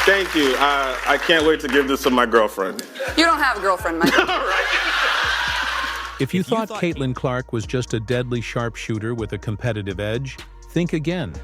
Thank you. I can't wait to give this to my girlfriend. You don't have a girlfriend, Michael. If you thought CaitlinClark was just a deadly sharpshooter with a competitive edge, think again.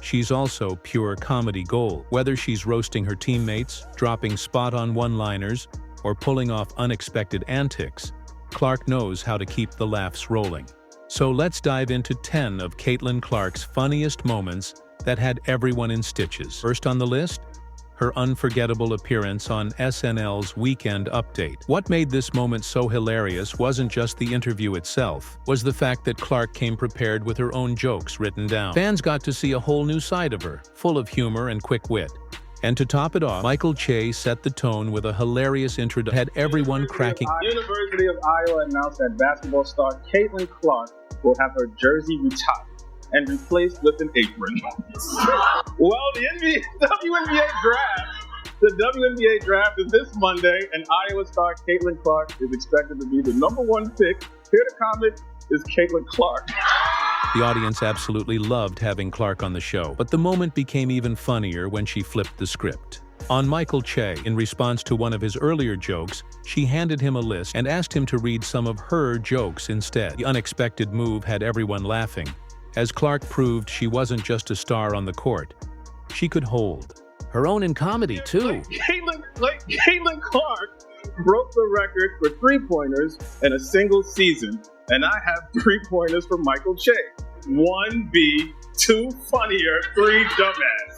She's also pure comedy gold. Whether she's roasting her teammates, dropping spot-on one-liners, or pulling off unexpected antics, Clark knows how to keep the laughs rolling. So let's dive into 10 of CaitlinClark's funniest moments that had everyone in stitches. First on the list, her unforgettable appearance on SNL's Weekend Update. What made this moment so hilarious wasn't just the interview itself, was the fact that Clark came prepared with her own jokes written down. Fans got to see a whole new side of her, full of humor and quick wit. And to top it off, Michael Che set the tone with a hilarious introduction, had everyone cracking. University of Iowa announced that basketball star CaitlinClark will have her jersey retired and replaced with an apron. Well, the WNBA draft is this Monday, and Iowa star CaitlinClark is expected to be the #1 pick. Here to comment is CaitlinClark. The audience absolutely loved having Clark on the show, but the moment became even funnier when she flipped the script. On Michael Che, in response to one of his earlier jokes, she handed him a list and asked him to read some of her jokes instead. The unexpected move had everyone laughing, as Clark proved she wasn't just a star on the court. She could hold her own in comedy, too. CaitlinClark broke the record for three-pointers in a single season, and I have three-pointers for Michael Che. 1B, 2 funnier, 3 dumbass.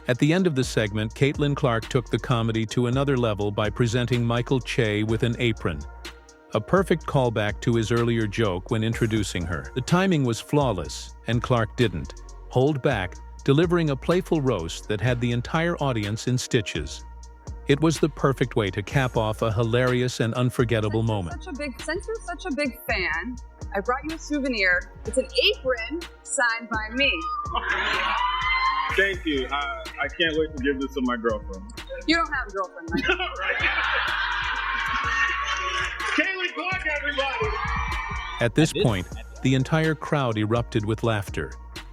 At the end of the segment, CaitlinClark took the comedy to another level by presenting Michael Che with an apron. A perfect callback to his earlier joke when introducing her. The timing was flawless, and Clark didn't hold back, delivering a playful roast that had the entire audience in stitches. It was the perfect way to cap off a hilarious and unforgettable moment. Since you're such a big fan, I brought you a souvenir. It's an apron signed by me. Thank you. I can't wait to give this to my girlfriend. You don't have a girlfriend, Michael. CaitlinClark, everybody! At this point, the entire crowd erupted with laughter,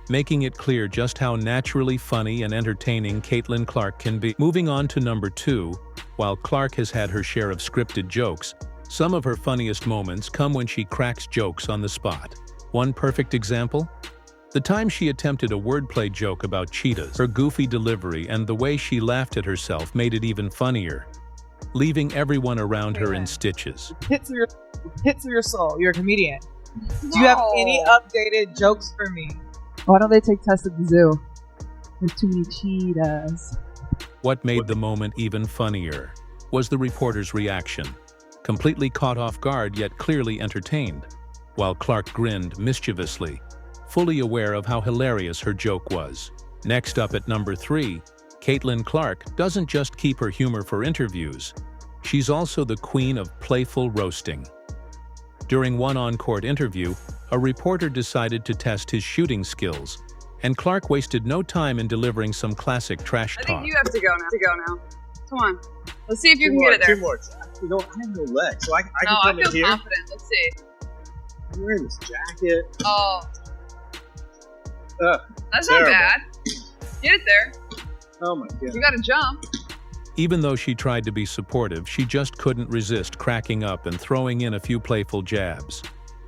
making it clear just how naturally funny and entertaining CaitlinClark can be. Moving on to number 2, while Clark has had her share of scripted jokes, some of her funniest moments come when she cracks jokes on the spot. One perfect example? The time she attempted a wordplay joke about cheetahs. Her goofy delivery and the way she laughed at herself made it even funnier, leaving everyone around her in stitches. Hits of your soul. You're a comedian. Do you have any updated jokes for me? Why don't they take tests at the zoo? There's too many cheetahs. What made the moment even funnier was the reporter's reaction, completely caught off guard yet clearly entertained, while Clark grinned mischievously, fully aware of how hilarious her joke was. Next up at number 3, CaitlinClark doesn't just keep her humor for interviews, she's also the queen of playful roasting. During one on-court interview, a reporter decided to test his shooting skills, and Clark wasted no time in delivering some classic trash talk. I think you have to go now. Come on. Let's see if you can get it there. 2 more. I have no legs, so I can I come in feel here. confident. Let's see. I'm wearing this jacket. Oh, that's terrible. not bad. Get it there. Oh my god. You gotta jump. Even though she tried to be supportive, she just couldn't resist cracking up and throwing in a few playful jabs.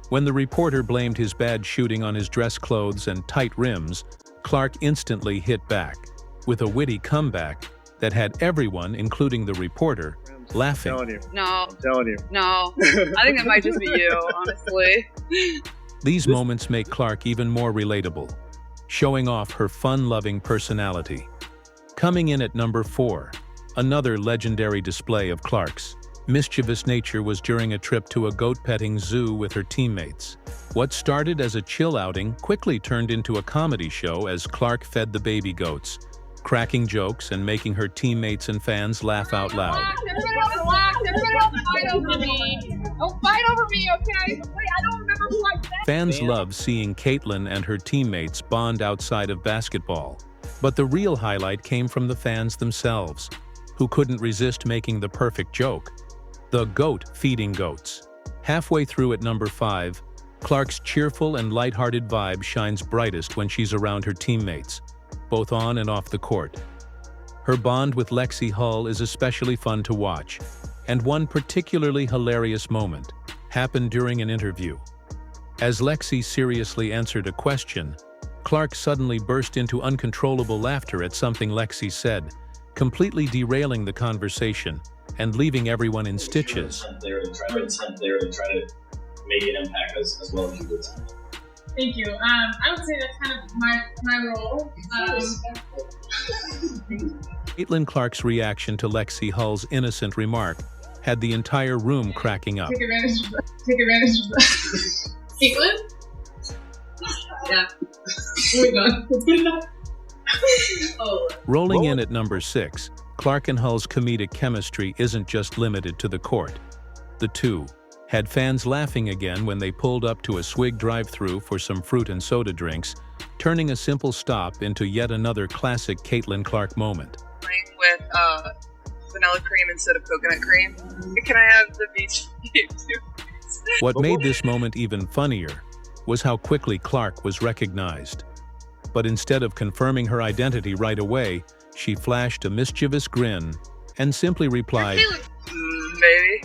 When the reporter blamed his bad shooting on his dress clothes and tight rims, Clark instantly hit back, with a witty comeback that had everyone, including the reporter, laughing. I'm telling you. No. I'm telling you. No. I think that might just be you, honestly. These moments make Clark even more relatable, showing off her fun-loving personality. Coming in at number 4, another legendary display of Clark's mischievous nature was during a trip to a goat-petting zoo with her teammates. What started as a chill outing quickly turned into a comedy show as Clark fed the baby goats, cracking jokes and making her teammates and fans laugh out loud. Everybody else relax. Everybody else fight over me. Don't fight over me, okay? Wait, I don't remember who I said. Fans love seeing Caitlin and her teammates bond outside of basketball. But the real highlight came from the fans themselves, who couldn't resist making the perfect joke. The goat feeding goats. Halfway through at number 5, Clark's cheerful and lighthearted vibe shines brightest when she's around her teammates. both on and off the court. Her bond with Lexi Hull is especially fun to watch, and one particularly hilarious moment happened during an interview. As Lexi seriously answered a question, Clark suddenly burst into uncontrollable laughter at something Lexi said, completely derailing the conversation and leaving everyone in stitches. There to try to make an impact as well as you did. Thank you. I would say that's kind of my role. CaitlinClark's reaction to Lexi Hull's innocent remark had the entire room cracking up. Take advantage of that. Caitlin? Yeah. We're done. Oh. Rolling in at number 6, Clark and Hull's comedic chemistry isn't just limited to the court. The two had fans laughing again when they pulled up to a Swig drive-thru for some fruit and soda drinks, turning a simple stop into yet another classic CaitlinClark moment. With vanilla cream instead of coconut cream. Can I have the beach too? What made this moment even funnier was how quickly Clark was recognized. But instead of confirming her identity right away, she flashed a mischievous grin and simply replied, Maybe.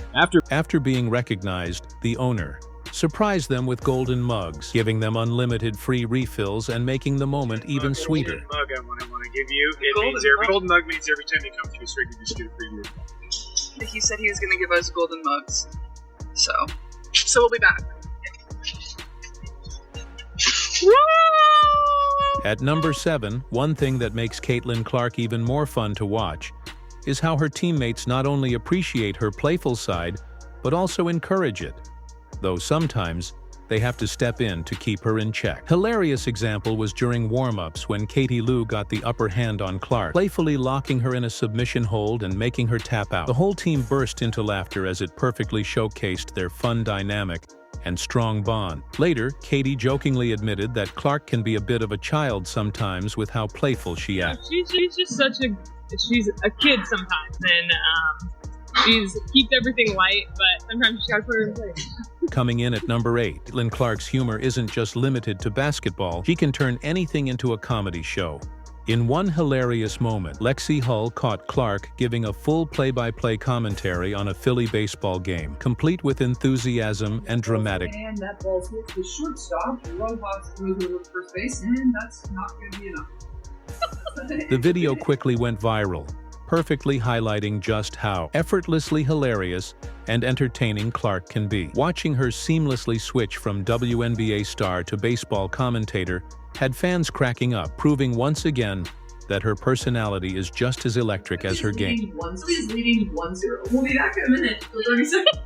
After being recognized, the owner surprised them with golden mugs, giving them unlimited free refills and making the moment even sweeter. Mug I want to give you. Golden mug means every time you come through Swig, you just get a free refill. He said he was going to give us golden mugs. So we'll be back. At number 7, one thing that makes CaitlinClark even more fun to watch is how her teammates not only appreciate her playful side, but also encourage it, though sometimes they have to step in to keep her in check. Hilarious example was during warm-ups when Katie Lou got the upper hand on Clark, playfully locking her in a submission hold and making her tap out. The whole team burst into laughter as it perfectly showcased their fun dynamic and strong bond. Later, Katie jokingly admitted that Clark can be a bit of a child sometimes with how playful she acts. She's just she's a kid sometimes, and keeps everything light, but sometimes she gotta put her in place. Coming in at number 8, CaitlinClark's humor isn't just limited to basketball. She can turn anything into a comedy show. In one hilarious moment, Lexi Hull caught Clark giving a full play-by-play commentary on a Philly baseball game, complete with enthusiasm and dramatic. And that ball hits the shortstop, Rojas throws over first base, and that's not going to be enough. The video quickly went viral, perfectly highlighting just how effortlessly hilarious and entertaining Clark can be. Watching her seamlessly switch from WNBA star to baseball commentator had fans cracking up, proving once again that her personality is just as electric as her game. He's leading 1-0. We'll be back in a minute for 30 seconds.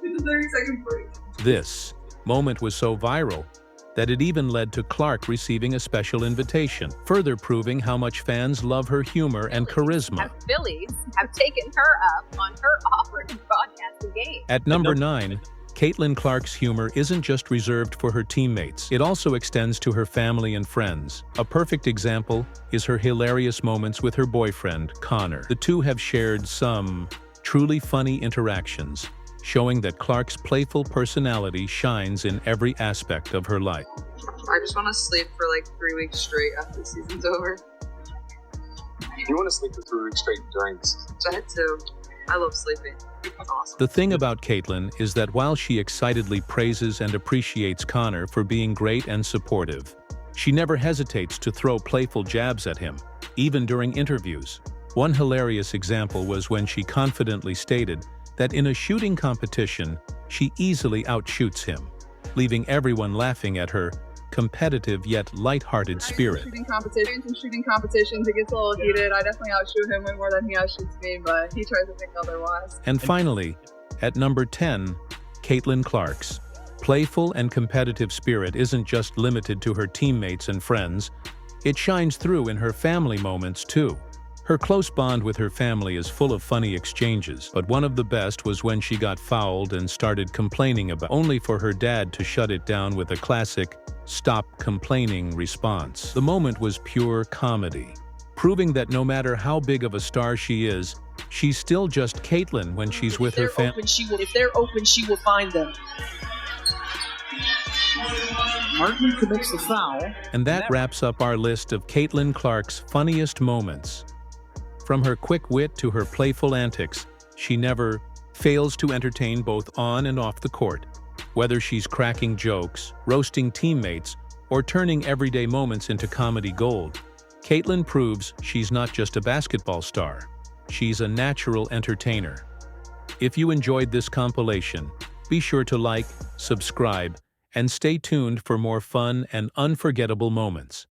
With a 30-second break. This moment was so viral that it even led to Clark receiving a special invitation, further proving how much fans love her humor and charisma. Phillies have taken her up on her offer to broadcast the game. At number 9, CaitlinClark's humor isn't just reserved for her teammates. It also extends to her family and friends. A perfect example is her hilarious moments with her boyfriend, Connor. The two have shared some truly funny interactions, showing that Clark's playful personality shines in every aspect of her life. I just want to sleep for like 3 weeks straight after the season's over. You want to sleep for 3 weeks straight during the season? That too. I love sleeping. It's awesome. The thing about Caitlin is that while she excitedly praises and appreciates Connor for being great and supportive, she never hesitates to throw playful jabs at him, even during interviews. One hilarious example was when she confidently stated that in a shooting competition, she easily outshoots him, leaving everyone laughing at her competitive yet light-hearted spirit. Shooting competitions, it gets a little heated. I definitely outshoot him way more than he outshoots me, but he tries to think otherwise. And finally, at number 10, CaitlinClark's playful and competitive spirit isn't just limited to her teammates and friends. It shines through in her family moments too. Her close bond with her family is full of funny exchanges, but one of the best was when she got fouled and started complaining about, only for her dad to shut it down with a classic "stop complaining" response. The moment was pure comedy, proving that no matter how big of a star she is, she's still just Caitlin when she's with her family. If they're open, she will find them. Martin commits the foul. And that wraps up our list of CaitlinClark's funniest moments. From her quick wit to her playful antics, she never fails to entertain both on and off the court. Whether she's cracking jokes, roasting teammates, or turning everyday moments into comedy gold, Caitlin proves she's not just a basketball star. She's a natural entertainer. If you enjoyed this compilation, be sure to like, subscribe, and stay tuned for more fun and unforgettable moments.